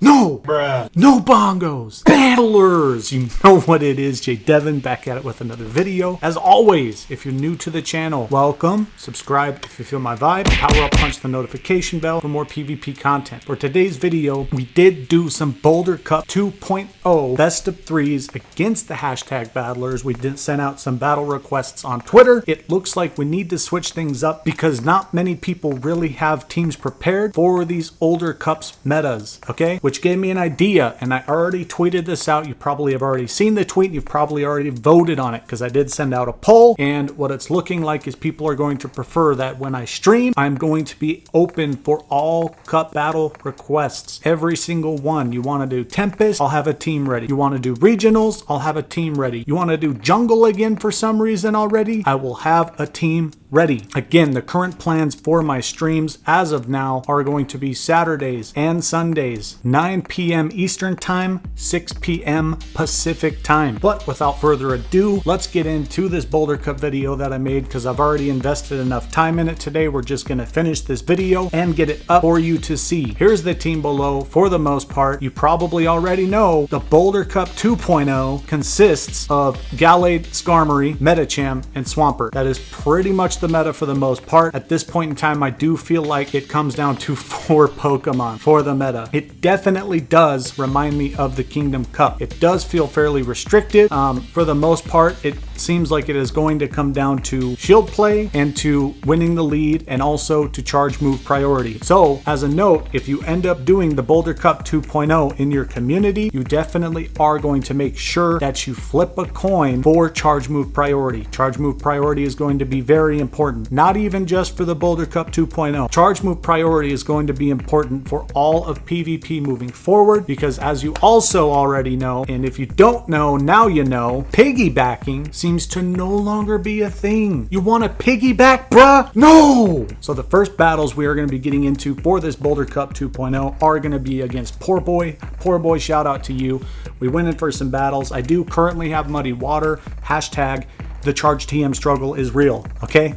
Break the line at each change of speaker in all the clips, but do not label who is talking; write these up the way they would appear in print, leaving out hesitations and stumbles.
No!
Bruh.
No bongos! Battlers! You know what it is, JayDevin back at it with another video. As always, if you're new to the channel, welcome. Subscribe if you feel my vibe. Power up, punch the notification bell for more PvP content. For today's video, we did do some Boulder Cup 2.0 best of threes against the hashtag battlers. We did send out some battle requests on Twitter. It looks like we need to switch things up because not many people really have teams prepared for these older cups metas, okay? Which gave me an idea, and I already tweeted this out. You probably have already seen the tweet. You've probably already voted on it because I did send out a poll, and what it's looking like is people are going to prefer that when I stream, I'm going to be open for all cup battle requests. Every single one. You want to do Tempest? I'll have a team ready. You want to do regionals? I'll have a team ready. You want to do jungle again for some reason already? I will have a team ready. Again, the current plans for my streams as of now are going to be Saturdays and Sundays, 9 p.m. Eastern Time, 6 p.m. Pacific Time. But without further ado, let's get into this Boulder Cup video that I made because I've already invested enough time in it today. We're just going to finish this video and get it up for you to see. Here's the team below. For the most part, you probably already know the Boulder Cup 2.0 consists of Gallade, Skarmory, Medicham, and Swampert. That is pretty much the meta for the most part. At this point in time, I do feel like it comes down to 4 Pokemon for the meta. It definitely does remind me of the Kingdom Cup. It does feel fairly restricted. For the most part, it seems like it is going to come down to shield play and to winning the lead and also to charge move priority. So as a note, if you end up doing the Boulder Cup 2.0 in your community, you definitely are going to make sure that you flip a coin for charge move priority. Charge move priority is going to be very important, not even just for the Boulder Cup 2.0. Charge move priority is going to be important for all of PvP moving forward because as you also already know, and if you don't know, now you know, piggybacking seems to no longer be a thing. You want to piggyback, bruh? No! So the first battles we are going to be getting into for this Boulder Cup 2.0 are going to be against Poor Boy. Poor Boy, shout out to you. We went in for some battles. I do currently have Muddy Water. Hashtag the charge TM struggle is real, okay?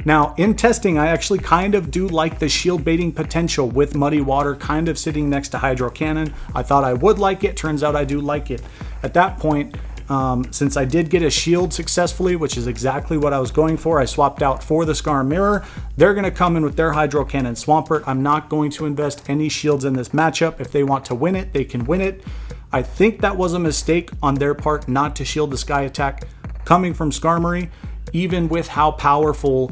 Now, in testing, I actually kind of do like the shield baiting potential with Muddy Water kind of sitting next to Hydro Cannon. I thought I would like it. Turns out I do like it. At that point, since I did get a shield successfully, which is exactly what I was going for, I swapped out for the Scar Mirror. They're going to come in with their Hydro Cannon Swampert. I'm not going to invest any shields in this matchup. If they want to win it, they can win it. I think that was a mistake on their part not to shield the Sky Attack coming from Skarmory, even with how powerful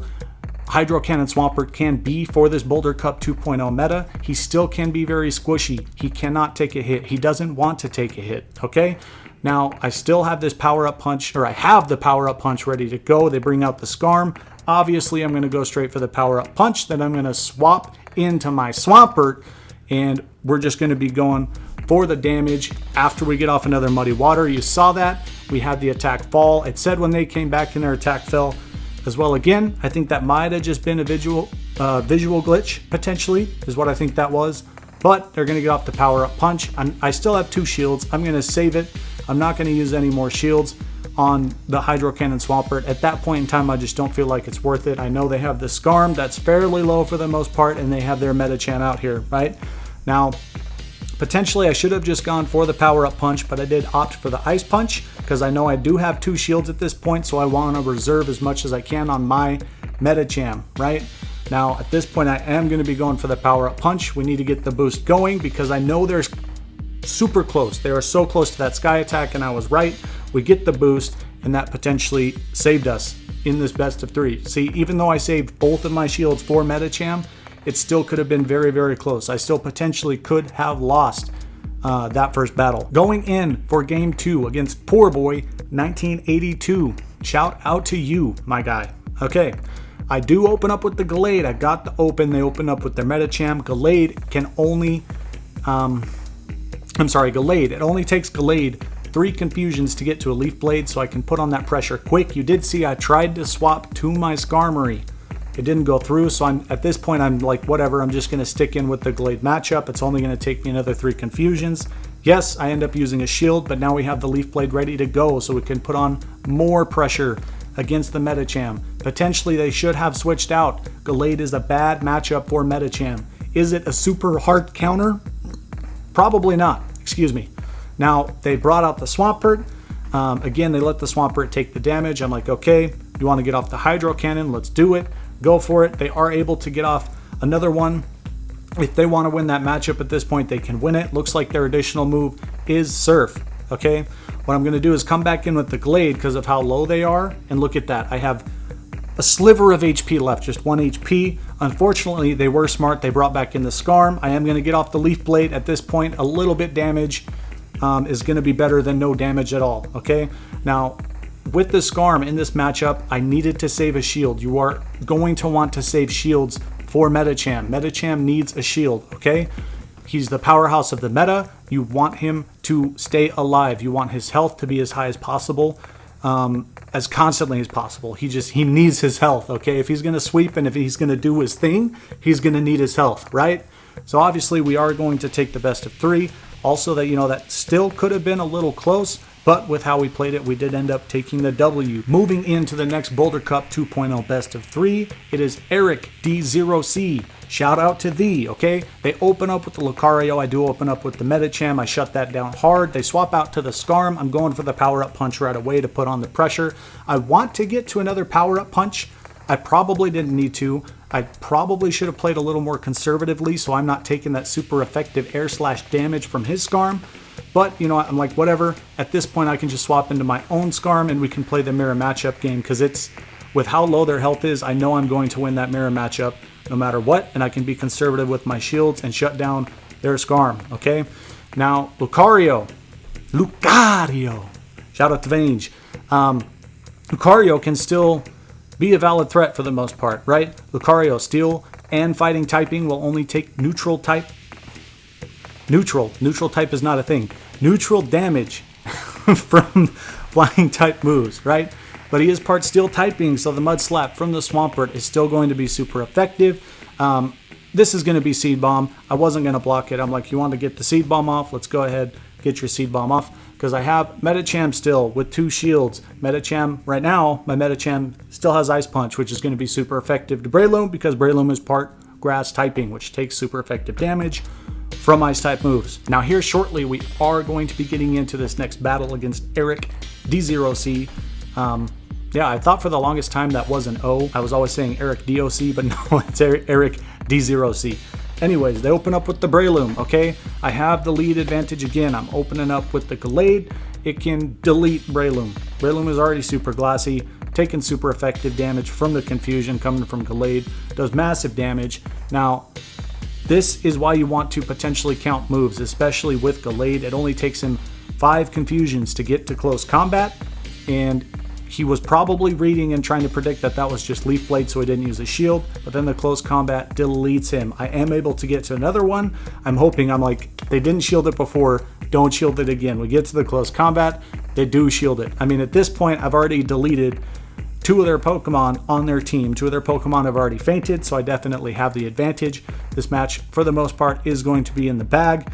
Hydro Cannon Swampert can be for this Boulder Cup 2.0 meta. He still can be very squishy. He cannot take a hit. He doesn't want to take a hit, okay? Now, I still have this power-up punch, or I have the power-up punch ready to go. They bring out the Skarm. Obviously, I'm going to go straight for the power-up punch. Then I'm going to swap into my Swampert, and we're just going to be going for the damage after we get off another Muddy Water. You saw that. We had the attack fall. It said when they came back and their attack fell as well. Again, I think that might have just been a visual glitch, potentially, is what I think that was. But they're going to get off the power-up punch. I still have 2 shields. I'm going to save it. I'm not going to use any more shields on the Hydro Cannon Swampert. At that point in time, I just don't feel like it's worth it. I know they have the Skarm that's fairly low for the most part, and they have their Medicham out here, right? Now, potentially I should have just gone for the power-up punch, but I did opt for the ice punch because I know I do have 2 shields at this point, so I want to reserve as much as I can on my Medicham, right? Now, at this point, I am going to be going for the power-up punch. We need to get the boost going because I know they're super close. They are so close to that Sky Attack, and I was right. We get the boost, and that potentially saved us in this best of 3. See, even though I saved both of my shields for Medicham, it still could have been very, very close. I still potentially could have lost that first battle. Going in for game 2 against Poor Boy 1982. Shout out to you, my guy. Okay, I do open up with the Gallade. I got the open. They open up with their Medicham. Gallade can only... Gallade. It only takes Gallade 3 confusions to get to a Leaf Blade, so I can put on that pressure quick. You did see I tried to swap to my Skarmory. It didn't go through, so at this point, I'm like, whatever, I'm just going to stick in with the Gallade matchup. It's only going to take me another 3 confusions. Yes, I end up using a shield, but now we have the Leaf Blade ready to go, so we can put on more pressure against the Medicham. Potentially, they should have switched out. Gallade is a bad matchup for Medicham. Is it a super hard counter? Probably not, excuse me. Now, they brought out the Swampert. Again, they let the Swampert take the damage. I'm like, okay, you want to get off the Hydro Cannon? Let's do it. Go for it. They are able to get off another one. If they want to win that matchup at this point, they can win it. Looks like their additional move is Surf. Okay, what I'm going to do is come back in with the Glade because of how low they are. And look at that. I have a sliver of HP left, just 1 HP. Unfortunately, they were smart. They brought back in the Scarm. I am going to get off the Leaf Blade at this point. A little bit damage is going to be better than no damage at all. Okay, now with the Scarm in this matchup, I needed to save a shield. You are going to want to save shields for Medicham. Medicham needs a shield, okay? He's the powerhouse of the meta. You want him to stay alive. You want his health to be as high as possible, as constantly as possible. He needs his health, okay? If he's going to sweep and if he's going to do his thing, he's going to need his health, right? So obviously we are going to take the best of 3. Also, that, you know, that still could have been a little close, but with how we played it, we did end up taking the W. Moving into the next Boulder Cup 2.0 best of 3, it is Eric D0C. Shout out to thee, okay? They open up with the Lucario. I do open up with the Medicham. I shut that down hard. They swap out to the Scarm. I'm going for the power-up punch right away to put on the pressure. I want to get to another power-up punch. I probably didn't need to. I probably should have played a little more conservatively so I'm not taking that super effective air slash damage from his Scarm. But, you know, I'm like, whatever. At this point, I can just swap into my own Scarm and we can play the mirror matchup game because it's, with how low their health is, I know I'm going to win that mirror matchup no matter what. And I can be conservative with my shields and shut down their Scarm, okay? Now, Lucario. Shout out to Vange. Lucario can still be a valid threat for the most part, right? Lucario, Steel and Fighting typing will only take neutral type. Neutral type is not a thing. Neutral damage from flying type moves, right? But he is part Steel typing, so the Mud Slap from the Swampert is still going to be super effective. This is going to be Seed Bomb. I wasn't going to block it. I'm like, you want to get the Seed Bomb off? Let's go ahead, get your Seed Bomb off. Because I have Medicham still with 2 shields. Medicham, right now, my Medicham still has Ice Punch, which is going to be super effective to Breloom because Breloom is part Grass typing, which takes super effective damage from Ice type moves. Now here shortly, we are going to be getting into this next battle against Eric D0C. Yeah, I thought for the longest time that was an O. I was always saying Eric DOC, but no, it's Eric D0C. Anyways, they open up with the Breloom, okay? I have the lead advantage again. I'm opening up with the Glade. It can delete Breloom. Breloom is already super glassy, taking super effective damage from the confusion coming from Glade. Does massive damage. Now, this is why you want to potentially count moves, especially with Glade. It only takes him 5 confusions to get to close combat, and he was probably reading and trying to predict that that was just Leaf Blade, so he didn't use a shield, but then the close combat deletes him. I am able to get to another one. I'm hoping, I'm like, they didn't shield it before, don't shield it again. We get to the close combat, they do shield it. I mean, at this point, I've already deleted 2 of their Pokemon on their team. 2 of their Pokemon have already fainted, so I definitely have the advantage. This match, for the most part, is going to be in the bag.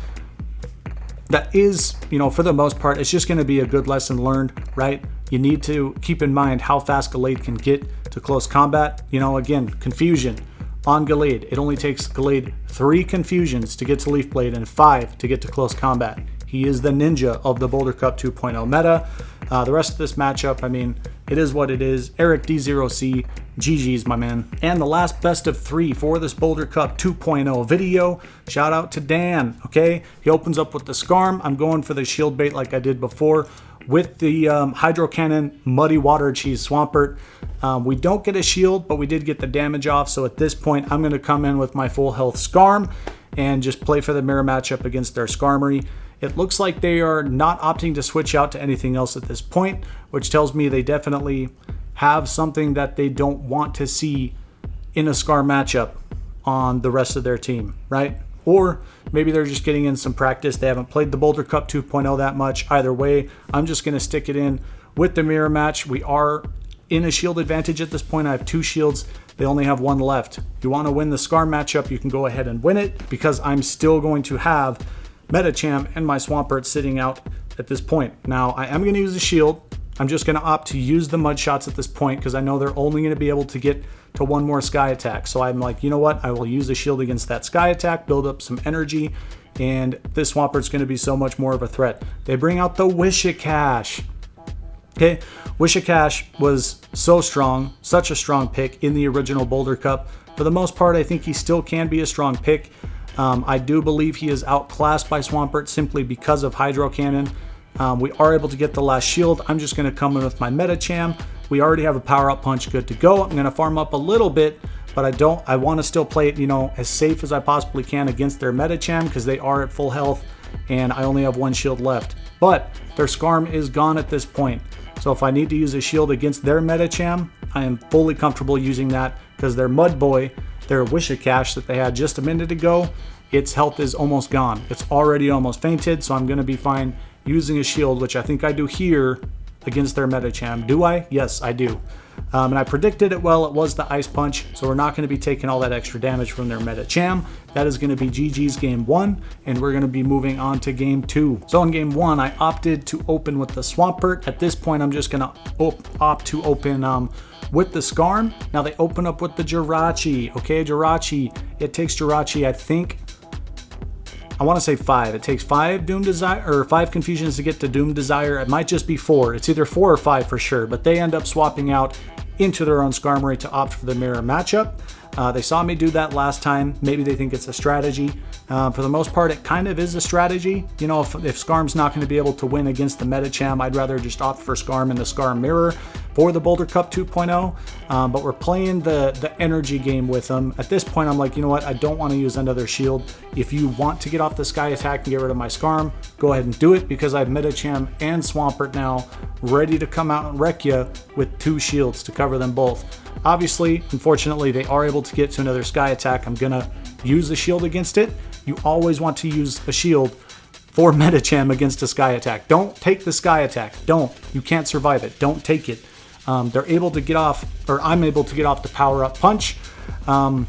That is, you know, for the most part, it's just going to be a good lesson learned, right? You need to keep in mind how fast Glade can get to close combat. You know, again, confusion on Glade. It only takes Glade 3 confusions to get to Leaf Blade and 5 to get to close combat. He is the ninja of the Boulder Cup 2.0 meta. The rest of this matchup, I mean, it is what it is. Eric D0C, GG's, my man. And the last best of 3 for this Boulder Cup 2.0 video. Shout out to Dan, okay? He opens up with the Scarm. I'm going for the shield bait like I did before with the Hydro Cannon Muddy Water Cheese Swampert. We don't get a shield, but we did get the damage off. So at this point, I'm going to come in with my full health Scarm and just play for the mirror matchup against their Skarmory. It looks like they are not opting to switch out to anything else at this point, which tells me they definitely have something that they don't want to see in a Scar matchup on the rest of their team, right? Or maybe they're just getting in some practice. They haven't played the Boulder Cup 2.0 that much. Either way, I'm just going to stick it in with the mirror match. We are in a shield advantage at this point. I have 2 shields. They only have 1 left. If you want to win the Scar matchup, you can go ahead and win it because I'm still going to have Medicham and my Swampert sitting out at this point. Now, I am going to use a shield. I'm just going to opt to use the mud shots at this point because I know they're only going to be able to get to one more sky attack. So I'm like, you know what? I will use the shield against that sky attack, build up some energy, and this Swampert's going to be so much more of a threat. They bring out the Wish-A-Cash. Okay, Wish-A-Cash was so strong, such a strong pick in the original Boulder Cup. For the most part, I think he still can be a strong pick. I do believe he is outclassed by Swampert simply because of Hydro Cannon. We are able to get the last shield. I'm just going to come in with my Medicham. We already have a power-up punch good to go. I'm going to farm up a little bit, but I want to still play it, you know, as safe as I possibly can against their Medicham because they are at full health and I only have one shield left. But their Skarm is gone at this point. So if I need to use a shield against their Medicham, I am fully comfortable using that because their Mud Boy, their Wish-A-Cash that they had just a minute ago, its health is almost gone. It's already almost fainted, so I'm going to be fine using a shield, which I think I do here against their Medicham. Do I? Yes, I do. And I predicted it well. It was the Ice Punch, so we're not going to be taking all that extra damage from their Medicham. That is going to be GG's game 1, and we're going to be moving on to game 2. So in game 1, I opted to open with the Swampert. At this point, I'm just going to opt to open with the Skarm. Now they open up with the Jirachi. Okay, Jirachi. It takes Jirachi, I think, I want to say 5. It takes 5 Doom Desire or 5 Confusions to get to Doom Desire. It might just be 4. It's either 4 or 5 for sure, but they end up swapping out into their own Skarmory to opt for the mirror matchup. They saw me do that last time. Maybe they think it's a strategy. For the most part, it kind of is a strategy. You know, if Skarm's not going to be able to win against the Medicham, I'd rather just opt for Skarm in the Skarm Mirror for the Boulder Cup 2.0. But we're playing the energy game with them. At this point, I'm like, you know what? I don't want to use another shield. If you want to get off the Sky Attack and get rid of my Skarm, go ahead and do it because I have Medicham and Swampert now ready to come out and wreck you with 2 shields to cover them both. Obviously, unfortunately, they are able to get to another Sky Attack. I'm going to use the shield against it. You always want to use a shield for Medicham against a Sky Attack. Don't take the Sky Attack. Don't. You can't survive it. Don't take it. They're able to get off, or I'm able to get off the power-up punch. The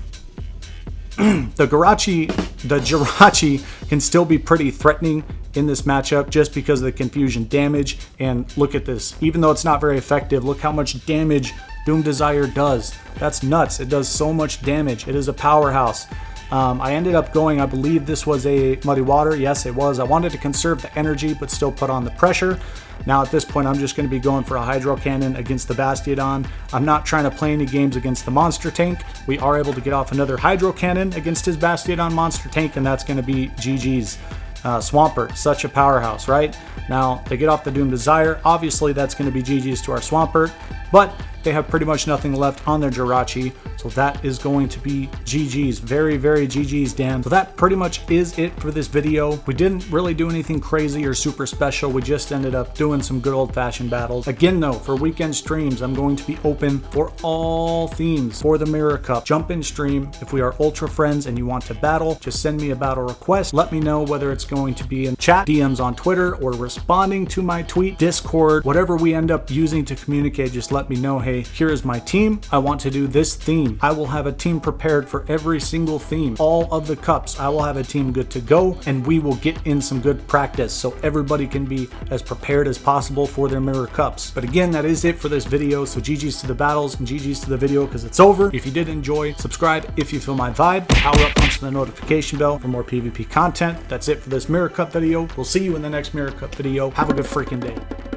Jirachi can still be pretty threatening in this matchup just because of the confusion damage. And look at this. Even though it's not very effective, look how much damage Doom Desire does. That's nuts. It does so much damage. It is a powerhouse. I ended up going, I believe this was a Muddy Water. Yes, it was. I wanted to conserve the energy, but still put on the pressure. Now at this point, I'm just going to be going for a Hydro Cannon against the Bastiodon. I'm not trying to play any games against the Monster Tank. We are able to get off another Hydro Cannon against his Bastiodon Monster Tank, and that's going to be GG's. Swampert, such a powerhouse, right? Now, they get off the Doom Desire. Obviously, that's going to be GG's to our Swampert, but they have pretty much nothing left on their Jirachi, so that is going to be GG's. Very, very GG's, Dan. So that pretty much is it for this video. We didn't really do anything crazy or super special. We just ended up doing some good old-fashioned battles. Again, though, for weekend streams, I'm going to be open for all themes for the Mirror Cup. Jump in stream. If we are Ultra Friends and you want to battle, just send me a battle request. Let me know whether it's going to be in chat, DMs on Twitter, or responding to my tweet, Discord, whatever we end up using to communicate. Just let me know, hey, here is my team. I want to do this theme. I will have a team prepared for every single theme. All of the cups, I will have a team good to go, and we will get in some good practice so everybody can be as prepared as possible for their Mirror Cups. But again, that is it for this video. So GG's to the battles and GG's to the video because it's over. If you did enjoy, subscribe if you feel my vibe. Power up, punch the notification bell for more PvP content. That's it for this Mirror Cup video. We'll see you in the next Mirror Cup video. Have a good freaking day.